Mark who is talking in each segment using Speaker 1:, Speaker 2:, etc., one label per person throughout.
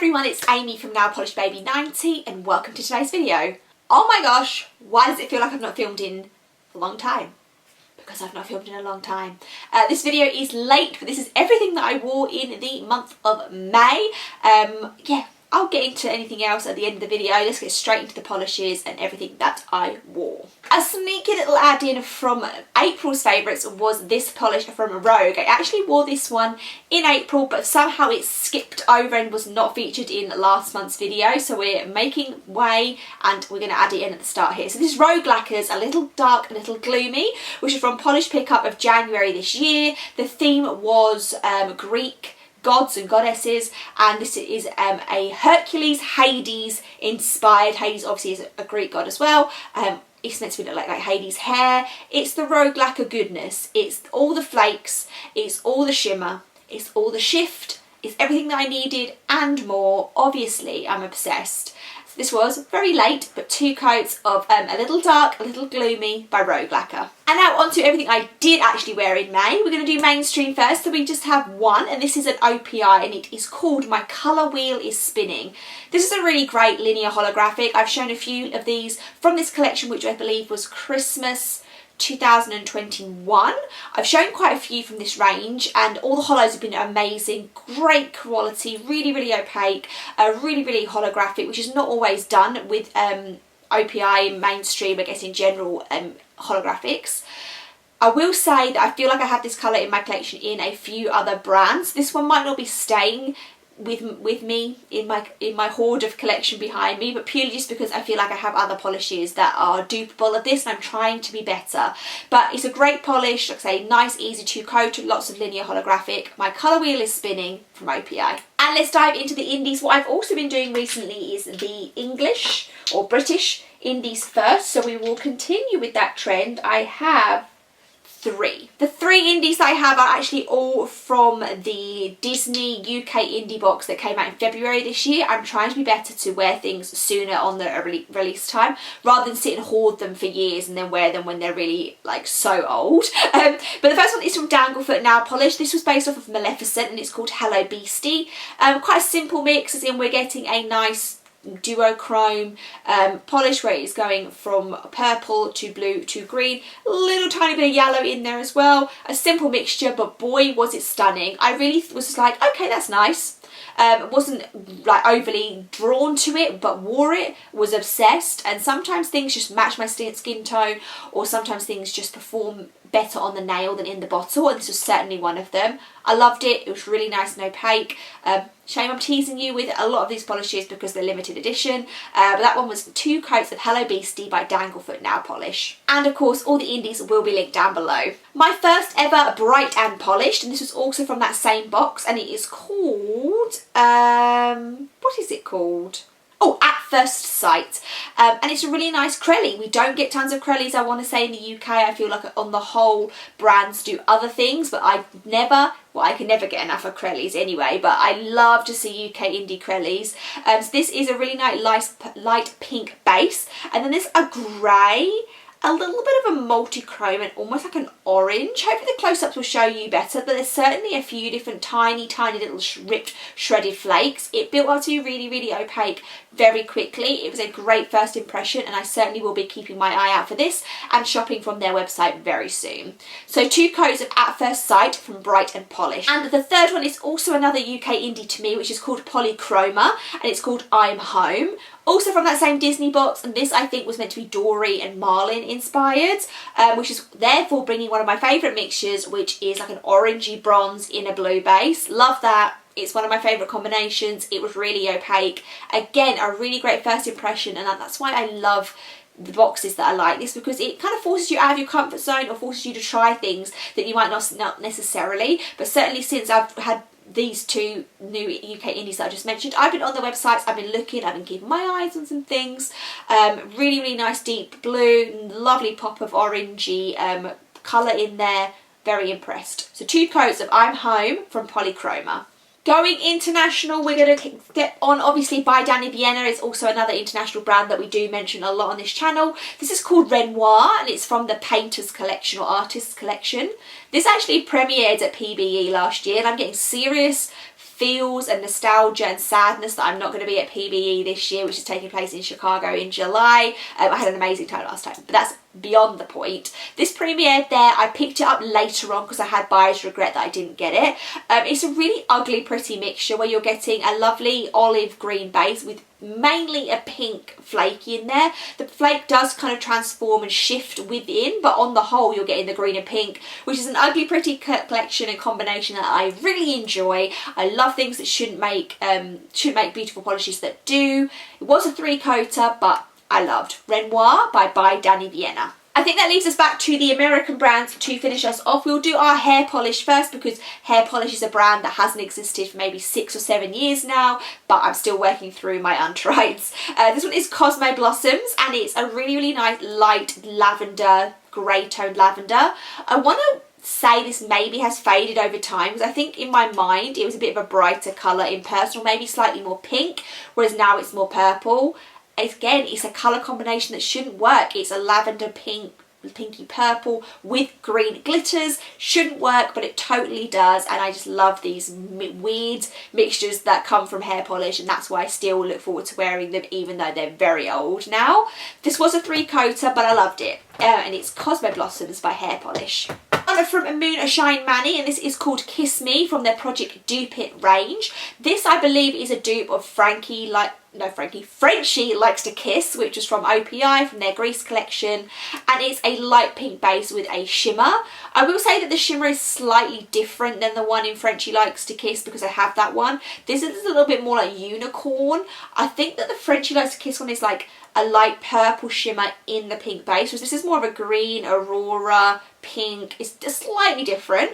Speaker 1: everyone, it's Amy from Nail Polish Baby 90 and welcome to today's video. Oh my gosh, why does it feel like I've not filmed in a long time? Because I've not filmed in a long time. This video is late, but this is everything that I wore in the month of May. Yeah, I'll get into anything else at the end of the video. Let's get straight into the polishes and everything that I wore. A sneaky little add-in from April's favourites was this polish from Rogue. I actually wore this one in April, but somehow it skipped over and was not featured in last month's video. So we're making way and we're going to add it in at the start here. So this Rogue Lacquer's a little dark, a little gloomy, which is from Polish Pickup of January this year. The theme was Greek gods and goddesses, and this is a Hercules Hades inspired. Hades obviously is a Greek god as well. It's meant to be like Hades' hair. It's the Rogue Lacquer goodness. It's all the flakes, it's all the shimmer, it's all the shift, it's everything that I needed and more. Obviously I'm obsessed. So this was very late, but 2 coats of a little dark, a little gloomy by Rogue Lacquer. And now on to everything I did actually wear in May. We're going to do mainstream first, so we just have one, and this is an OPI, and it is called My Colour Wheel is Spinning. This is a really great linear holographic. I've shown a few of these from this collection, which I believe was Christmas 2021. I've shown quite a few from this range and all the hollows have been amazing, great quality, really opaque, really holographic, which is not always done with OPI mainstream, I guess in general, holographics. I will say that I feel like I have this colour in my collection in a few other brands. This one might not be staying with me in my hoard of collection behind me, but purely just because I feel like I have other polishes that are dupable of this and I'm trying to be better. But it's a great polish, like I say, nice easy to coat, lots of linear holographic. My Colour Wheel is Spinning from OPI. And let's dive into the indies. What I've also been doing recently is the English or British indies first, so we will continue with that trend. I have 3. The 3 indies I have are actually all from the Disney UK indie box that came out in February this year. I'm trying to be better to wear things sooner on the release time rather than sit and hoard them for years and then wear them when they're really like so old. But the first one is from Danglefoot Nail Polish. This was based off of Maleficent and it's called Hello Beasty. Quite a simple mix, as in we're getting a nice duochrome polish where it's going from purple to blue to green, a little tiny bit of yellow in there as well. A simple mixture, but boy was it stunning. I really was just like, okay, that's nice. Wasn't like overly drawn to it, but wore it, was obsessed. And sometimes things just match my skin tone, or sometimes things just perform better on the nail than in the bottle, and this was certainly one of them. I loved it. It was really nice and opaque. Shame I'm teasing you with a lot of these polishes because they're limited edition, but that one was 2 coats of Hello Beasty by Danglefoot Nail Polish. And of course all the indies will be linked down below. My first ever Bright and Polished, and this was also from that same box, and it is called, what is it called? Oh, At First Sight, and it's a really nice Crelly. We don't get tons of Crellys, I want to say, in the UK. I feel like on the whole brands do other things, but I can never get enough of Crellys anyway, but I love to see UK indie Crellys. So this is a really nice light pink base, and then there's a grey, a little bit of a multi-chrome and almost like an orange. Hopefully the close-ups will show you better, but there's certainly a few different tiny little ripped shredded flakes. It built up to be really opaque very quickly. It was a great first impression, and I certainly will be keeping my eye out for this and shopping from their website very soon. So 2 coats of At First Sight from Bright and Polished. And the third one is also another UK indie to me, which is called Polychroma, and it's called I'm Home. Also from that same Disney box, and this I think was meant to be Dory and Marlin inspired, which is therefore bringing one of my favourite mixtures, which is like an orangey bronze in a blue base. Love that. It's one of my favourite combinations. It was really opaque. Again, a really great first impression, and that's why I love the boxes that are like this, because it kind of forces you out of your comfort zone or forces you to try things that you might not necessarily. But certainly since I've had these 2 new UK indies that I just mentioned, I've been on the websites, I've been looking, I've been keeping my eyes on some things. Really nice deep blue, lovely pop of orangey colour in there. Very impressed. So 2 coats of I'm Home from Polychroma. Going international, we're going to get on obviously by Dany. Vianna is also another international brand that we do mention a lot on this channel. This is called Renoir and it's from the Painters collection or Artists collection. This actually premiered at PBE last year and I'm getting serious feels and nostalgia and sadness that I'm not going to be at PBE this year, which is taking place in Chicago in July. I had an amazing time last time, but that's beyond the point. This premiered there. I picked it up later on because I had buyer's regret that I didn't get it. It's a really ugly pretty mixture where you're getting a lovely olive green base with mainly a pink flake in there. The flake does kind of transform and shift within, but on the whole you're getting the green and pink, which is an ugly pretty collection and combination that I really enjoy. I love things that shouldn't make beautiful polishes that do. It was a 3-coater, but I loved Renoir by Dany Vianna. I think that leaves us back to the American brands to finish us off. We'll do our hair polish first because hair polish is a brand that hasn't existed for maybe 6 or 7 years now, but I'm still working through my underrides. This one is Cosmo Blossoms, and it's a really, really nice light lavender, grey toned lavender. I want to say this maybe has faded over time because I think in my mind it was a bit of a brighter colour in person, or maybe slightly more pink, whereas now it's more purple. Again, it's a colour combination that shouldn't work. It's a lavender pink, pinky purple with green glitters. Shouldn't work, but it totally does, and I just love these weird mixtures that come from hair polish, and that's why I still look forward to wearing them even though they're very old now. This was a 3-coater, but I loved it, and it's Cosmo Blossoms by Hair Polish. From Moonshine Manny, and this is called Kiss Me from their Project Dupe It range. This I believe is a dupe of Frenchie Likes to Kiss, which is from OPI from their Grease collection, and it's a light pink base with a shimmer. I will say that the shimmer is slightly different than the one in Frenchie Likes to Kiss because I have that one. This is a little bit more like unicorn. I think that the Frenchie Likes to Kiss one is like a light purple shimmer in the pink base, whereas this is more of a green aurora pink. It's just slightly different.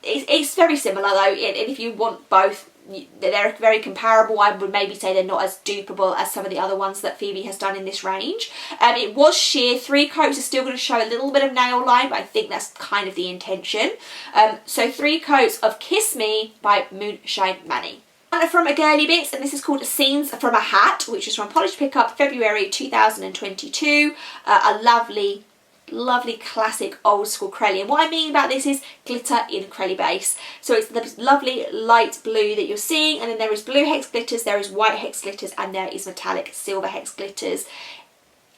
Speaker 1: It's very similar though, and if you want both, they're very comparable. I would maybe say they're not as dupeable as some of the other ones that Phoebe has done in this range. It was sheer. 3 coats are still going to show a little bit of nail line, but I think that's kind of the intention. So 3 coats of Kiss Me by Moonshine Manny. From a Girly Bits, and this is called Scenes from a Hat, which is from Polish Pickup, February 2022. A lovely classic old school Crelly, and what I mean about this is glitter in Crelly base. So it's the lovely light blue that you're seeing, and then there is blue hex glitters, there is white hex glitters, and there is metallic silver hex glitters.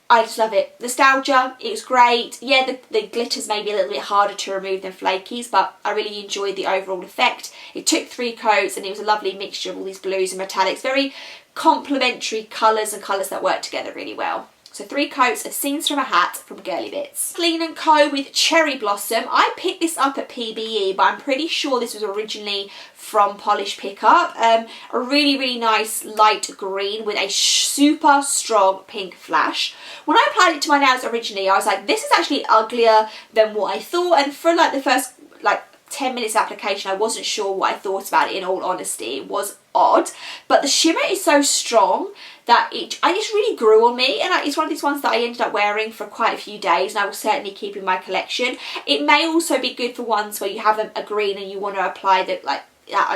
Speaker 1: I just love it. Nostalgia, it's great. Yeah, the glitters may be a little bit harder to remove than flakies, but I really enjoyed the overall effect. It took 3 coats and it was a lovely mixture of all these blues and metallics. Very complementary colours and colours that work together really well. So 3 coats of Scenes from a Hat from Girly Bits. Kathleen & Co with Cherry Blossom. I picked this up at PBE, but I'm pretty sure this was originally from Polish Pickup. A really, really nice light green with a super strong pink flash. When I applied it to my nails originally, I was like, this is actually uglier than what I thought. And for like the first 10 minutes application, I wasn't sure what I thought about it, in all honesty. It was odd, but the shimmer is so strong that it just really grew on me, and it's one of these ones that I ended up wearing for quite a few days, and I will certainly keep in my collection. It may also be good for ones where you have a green and you want to apply that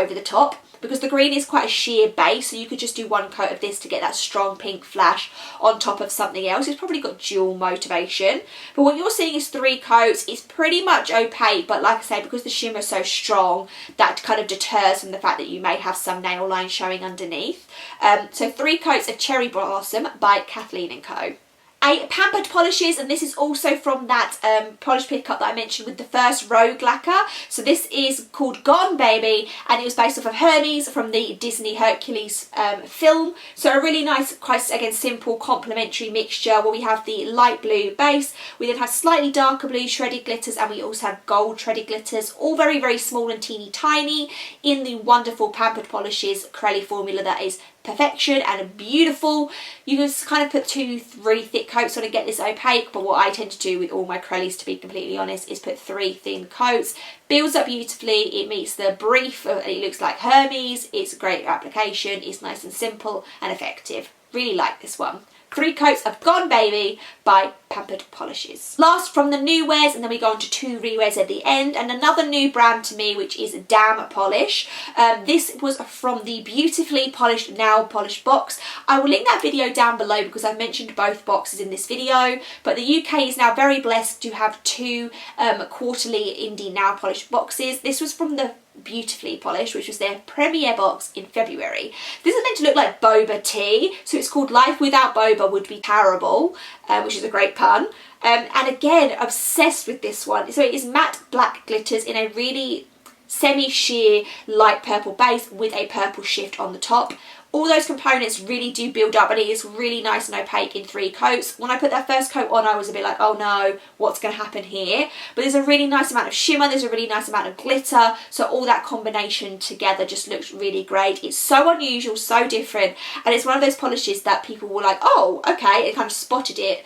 Speaker 1: over the top, because the green is quite a sheer base, so you could just do 1 coat of this to get that strong pink flash on top of something else. It's probably got dual motivation, but what you're seeing is 3 coats. It's pretty much opaque, but like I say, because the shimmer is so strong, that kind of deters from the fact that you may have some nail line showing underneath. So 3 coats of Cherry Blossom by Kathleen & Co. A Pampered Polishes, and this is also from that Polish Pickup that I mentioned with the first Rogue Lacquer. So this is called Gone Baby, and it was based off of Hermes from the Disney Hercules film. So a really nice, quite again simple complementary mixture where we have the light blue base, we then have slightly darker blue shredded glitters, and we also have gold shredded glitters, all very, very small and teeny tiny in the wonderful Pampered Polishes Crelly formula that is perfection and beautiful. You can kind of put 2-3 thick coats on and get this opaque, but what I tend to do with all my Crellys, to be completely honest, is put 3 thin coats. Builds up beautifully, it meets the brief, it looks like Hermes, it's a great application, it's nice and simple and effective. Really like this one. 3 coats of Gone Baby by Pampered Polishes. Last from the new wares, and then we go on to 2 rewears at the end, and another new brand to me, which is Damn Polish. This was from the Beautifully Polished Nail Polish box. I will link that video down below because I've mentioned both boxes in this video, but the UK is now very blessed to have 2 quarterly indie nail polish boxes. This was from the Beautifully Polished, which was their premiere box in February. This is meant to look like boba tea, so it's called Life Without Boba Would Be Taro-able, which is a great pun. And again, obsessed with this one. So it is matte black glitters in a really semi-sheer light purple base with a purple shift on the top. All those components really do build up, and it is really nice and opaque in 3 coats. When I put that first coat on, I was a bit like, oh no, what's going to happen here? But there's a really nice amount of shimmer, there's a really nice amount of glitter, so all that combination together just looks really great. It's so unusual, so different, and it's one of those polishes that people were like, oh, okay, and kind of spotted it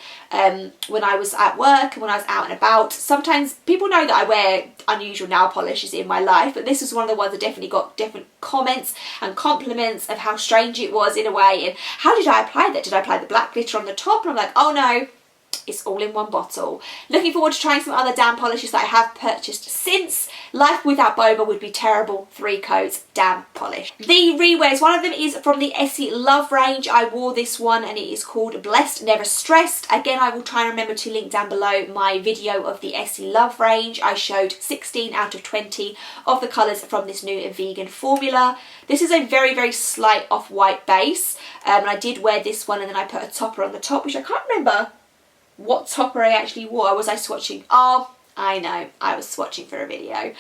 Speaker 1: when I was at work and when I was out and about. Sometimes people know that I wear unusual nail polishes in my life, but this was one of the ones that definitely got different comments and compliments of how strange it was in a way, and how did I apply that? Did I apply the black glitter on the top? And I'm like, oh no, it's all in one bottle. Looking forward to trying some other damn polishes that I have purchased since. Life Without Boba Would Be Terrible, 3 coats, damn polish. The rewears, one of them is from the Essie Love range. I wore this one and it is called Blessed Never Stressed. Again, I will try and remember to link down below my video of the Essie Love range. I showed 16 out of 20 of the colours from this new vegan formula. This is a very, very slight off-white base, and I did wear this one and then I put a topper on the top, which I can't remember what topper I actually wore. Was I swatching? Oh, I know, I was swatching for a video.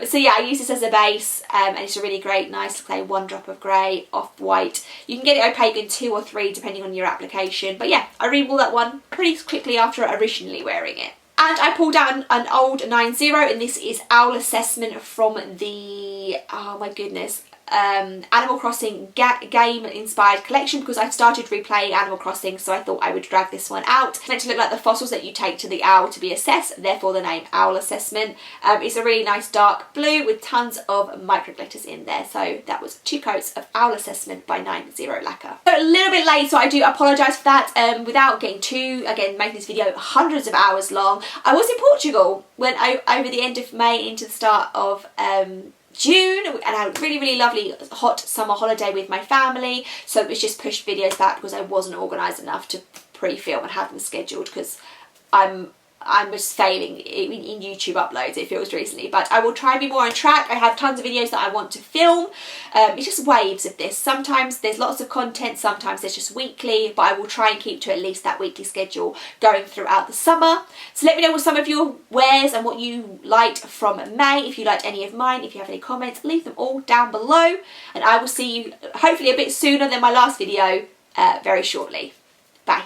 Speaker 1: So yeah, I use this as a base, and it's a really great, nice clay, 1 drop of grey, off-white. You can get it opaque in 2 or 3 depending on your application. But yeah, I re-wore that one pretty quickly after originally wearing it. And I pulled out an old 9-0, and this is Owl Assessment from the, oh my goodness, Animal Crossing game inspired collection, because I've started replaying Animal Crossing, so I thought I would drag this one out. It's meant to look like the fossils that you take to the owl to be assessed, therefore the name Owl Assessment. It's a really nice dark blue with tons of micro glitters in there, so that was 2 coats of Owl Assessment by 9-0 Lacquer. So a little bit late, so I do apologise for that. Without getting too, again, making this video hundreds of hours long, I was in Portugal when over the end of May into the start of June, and I had a really, really lovely hot summer holiday with my family, so it was just pushed videos back because I wasn't organised enough to pre-film and have them scheduled, because I'm just failing in YouTube uploads, it feels, recently. But I will try and be more on track. I have tons of videos that I want to film. It's just waves of this. Sometimes there's lots of content, sometimes there's just weekly, but I will try and keep to at least that weekly schedule going throughout the summer. So let me know what some of your wears and what you liked from May. If you liked any of mine, if you have any comments, leave them all down below. And I will see you hopefully a bit sooner than my last video very shortly. Bye.